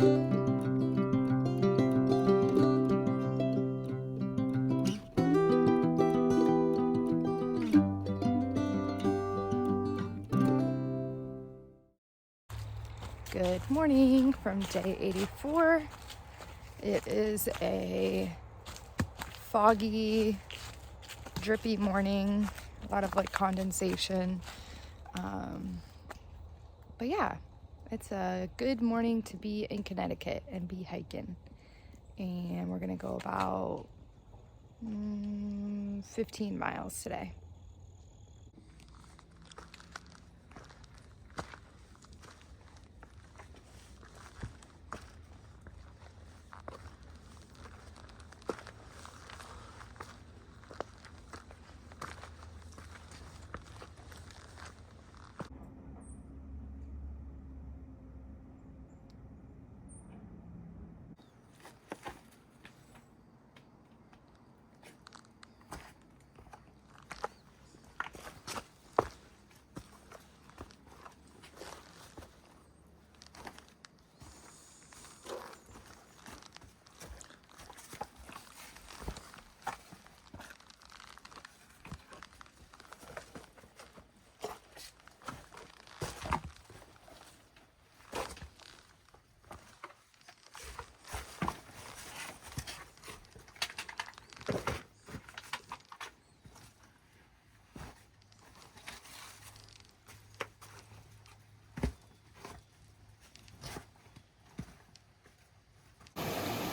Good morning from day 84. It is a foggy, drippy morning, a lot of like condensation. But yeah, it's a good morning to be in Connecticut and be hiking. And we're gonna go about 15 miles today.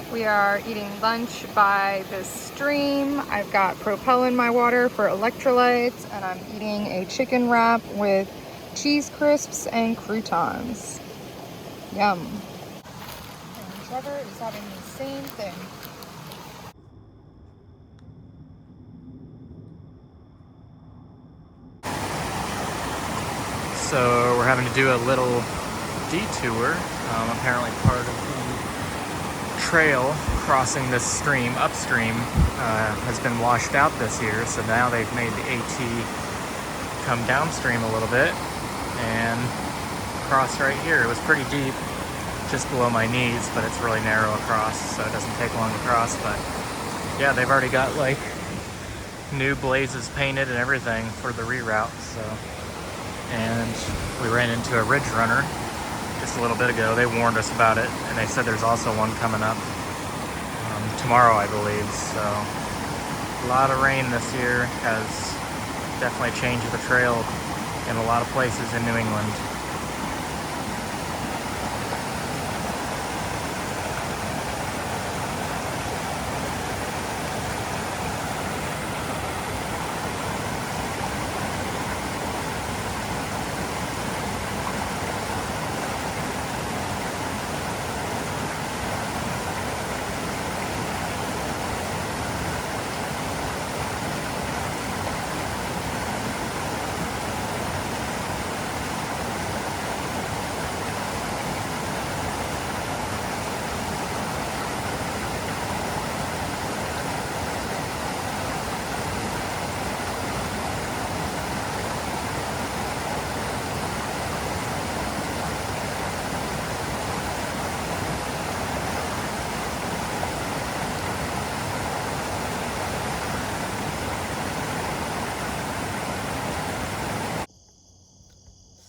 We are eating lunch by this stream. I've got Propel in my water for electrolytes, and I'm eating a chicken wrap with cheese crisps and croutons. Yum. And Trevor is having the same thing. So we're having to do a little detour, apparently part of the trail crossing this stream upstream has been washed out this year, so now they've made the AT come downstream a little bit and cross right here. It was pretty deep, just below my knees, but it's really narrow across, so it doesn't take long to cross. But yeah, they've already got like new blazes painted and everything for the reroute. So, and we ran into a ridge runner just a little bit ago. They warned us about it, and they said there's also one coming up tomorrow, I believe. So a lot of rain this year has definitely changed the trail in a lot of places in New England.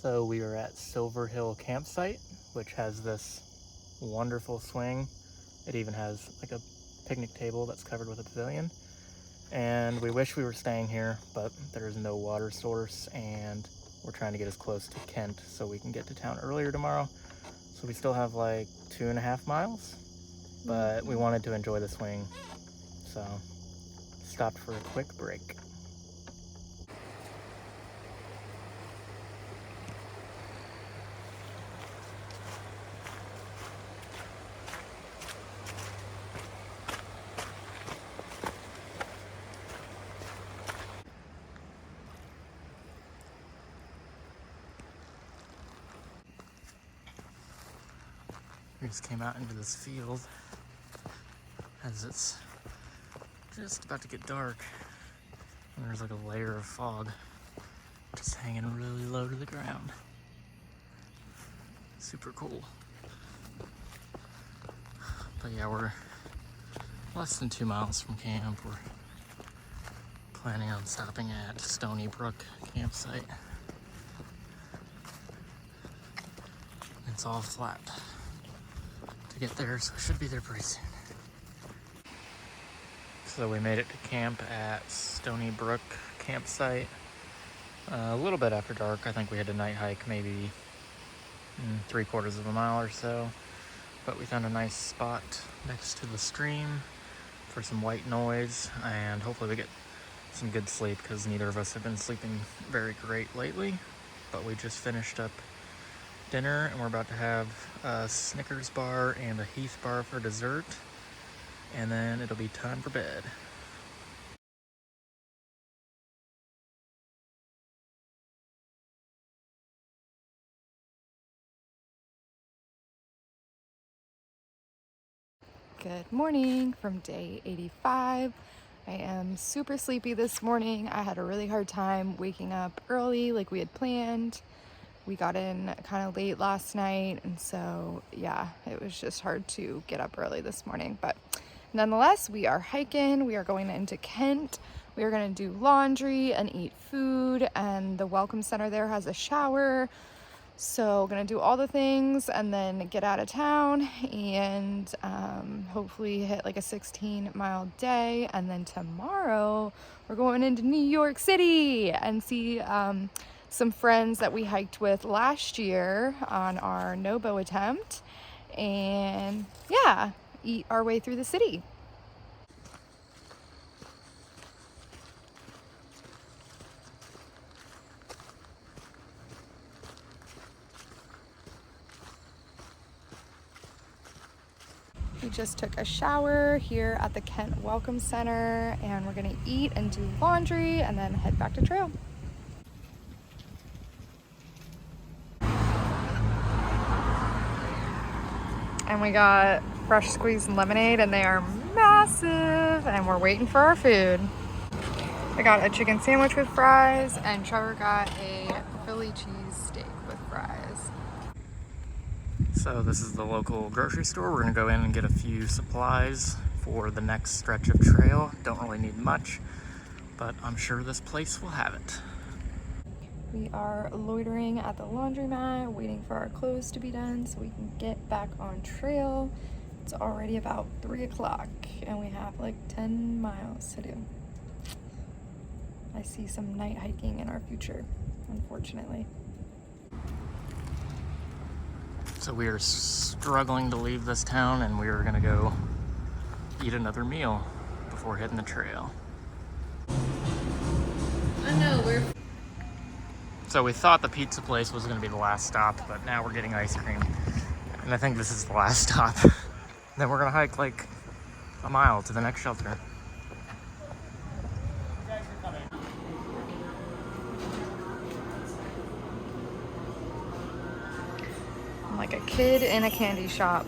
So we were at Silver Hill Campsite, which has this wonderful swing. It even has like a picnic table that's covered with a pavilion. And we wish we were staying here, but there's no water source, and we're trying to get as close to Kent so we can get to town earlier tomorrow. So we still have like 2.5 miles, but we wanted to enjoy the swing, so stopped for a quick break. We just came out into this field as it's just about to get dark, and there's like a layer of fog just hanging really low to the ground. Super cool. yeah, we're less than 2 miles from camp. We're planning on stopping at Stony Brook campsite. It's all flat to get there, so I should be there pretty soon. So we made it to camp at Stony Brook campsite a little bit after dark. I think we had a night hike, maybe 3/4 of a mile or so. But we found a nice spot next to the stream for some white noise, and hopefully we get some good sleep because neither of us have been sleeping very great lately. But we just finished up dinner and we're about to have a Snickers bar and a Heath bar for dessert, and then it'll be time for bed. Good morning from day 85. I am super sleepy this morning. I had a really hard time waking up early like we had planned. We got in kind of late last night, and so yeah, it was just hard to get up early this morning. But nonetheless, we are hiking. We are going into Kent. We are going to do laundry and eat food, and the welcome center there has a shower. So gonna do all the things and then get out of town and hopefully hit like a 16-mile day. And then tomorrow we're going into New York City and see some friends that we hiked with last year on our NOBO attempt, and yeah, eat our way through the city. We just took a shower here at the Kent Welcome Center, and we're gonna eat and do laundry and then head back to trail. And we got fresh squeezed lemonade, and they are massive, and we're waiting for our food. I got a chicken sandwich with fries, and Trevor got a Philly cheese steak with fries. So this is the local grocery store. We're gonna go in and get a few supplies for the next stretch of trail. Don't really need much, but I'm sure this place will have it. We are loitering at the laundromat, waiting for our clothes to be done so we can get back on trail. It's already about 3 o'clock, and we have like 10 miles to do. I see some night hiking in our future, unfortunately. So we are struggling to leave this town, and we are gonna go eat another meal before hitting the trail. So we thought the pizza place was gonna be the last stop, but now we're getting ice cream. And I think this is the last stop. Then we're gonna hike like a mile to the next shelter. I'm like a kid in a candy shop.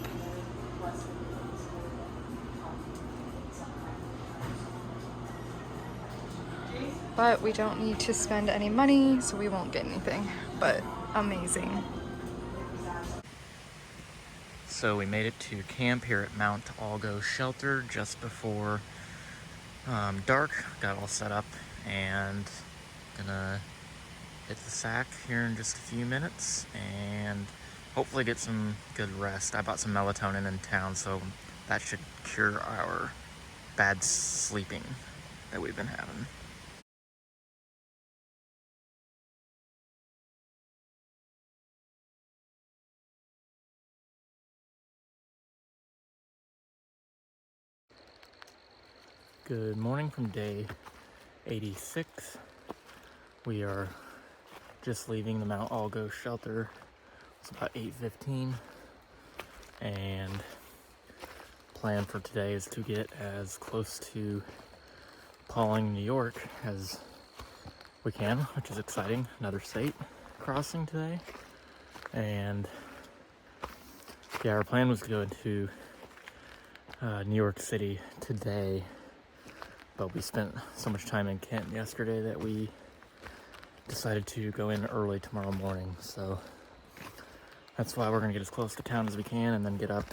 But we don't need to spend any money, so we won't get anything, but amazing. So we made it to camp here at Mount Algo Shelter just before dark. Got all set up and gonna hit the sack here in just a few minutes and hopefully get some good rest. I bought some melatonin in town, so that should cure our bad sleeping that we've been having. Good morning from day 86. We are just leaving the Mount Algo shelter. It's about 8:15, and plan for today is to get as close to Pauling, New York as we can, which is exciting. Another state crossing today. And yeah, our plan was to go into New York City today, but we spent so much time in Kent yesterday that we decided to go in early tomorrow morning. So that's why we're gonna get as close to town as we can and then get up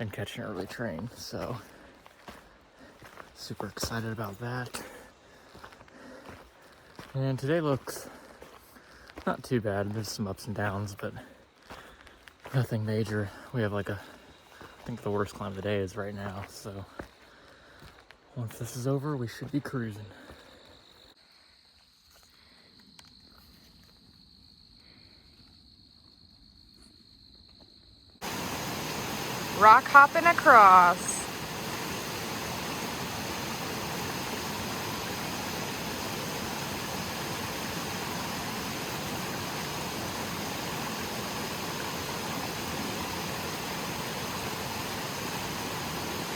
and catch an early train. So super excited about that. And today looks not too bad. There's some ups and downs, but nothing major. We have like I think the worst climb of the day is right now. So once this is over, we should be cruising. Rock hopping across.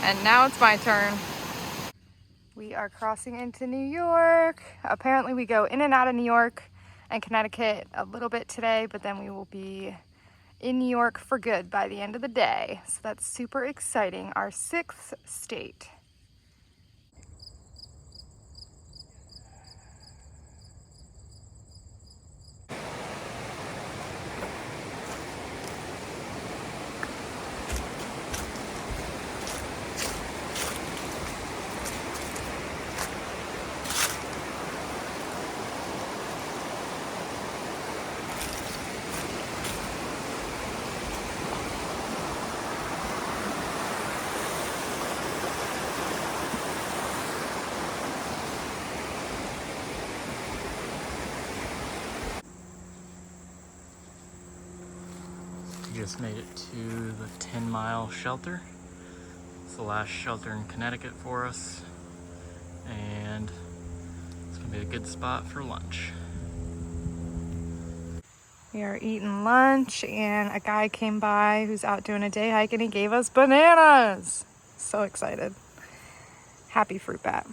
And now it's my turn. We are crossing into New York. Apparently we go in and out of New York and Connecticut a little bit today, but then we will be in New York for good by the end of the day. So that's super exciting. Our 6th state. We just made it to the 10-mile shelter. It's the last shelter in Connecticut for us. And it's gonna be a good spot for lunch. We are eating lunch and a guy came by who's out doing a day hike and he gave us bananas. So excited. Happy fruit bat.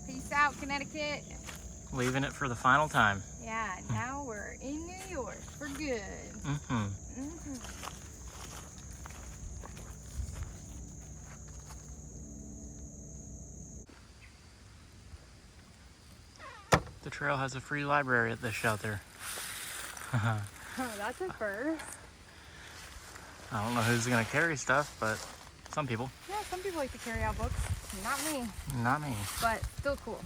Peace out, Connecticut. Leaving it for the final time. Yeah, now we're in New York for good. The trail has a free library at this shelter. Oh, that's a first. I don't know who's gonna carry stuff, but some people. Yeah, some people like to carry out books. Not me. Not me. But still cool.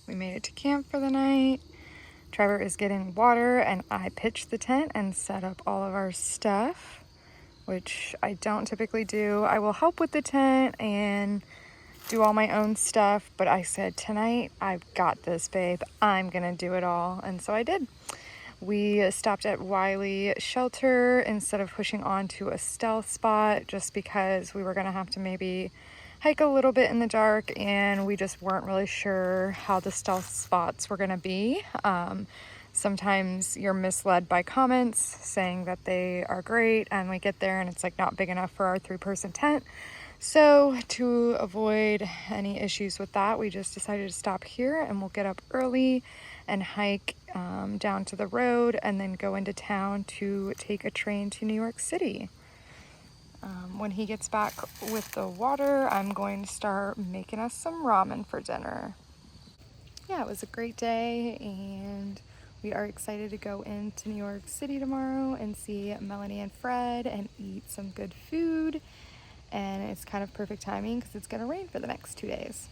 We made it to camp for the night. Trevor is getting water and I pitched the tent and set up all of our stuff, which I don't typically do. I will help with the tent and do all my own stuff, but I said tonight, I've got this, babe. I'm gonna do it all. And so I did. We stopped at Wiley Shelter instead of pushing on to a stealth spot just because we were gonna have to maybe hike a little bit in the dark and we just weren't really sure how the stealth spots were gonna be. Sometimes you're misled by comments saying that they are great and we get there and it's like not big enough for our 3-person tent. So to avoid any issues with that, we just decided to stop here and we'll get up early and hike down to the road and then go into town to take a train to New York City. When he gets back with the water, I'm going to start making us some ramen for dinner. Yeah, it was a great day and we are excited to go into New York City tomorrow and see Melanie and Fred and eat some good food. And it's kind of perfect timing because it's going to rain for the next 2 days.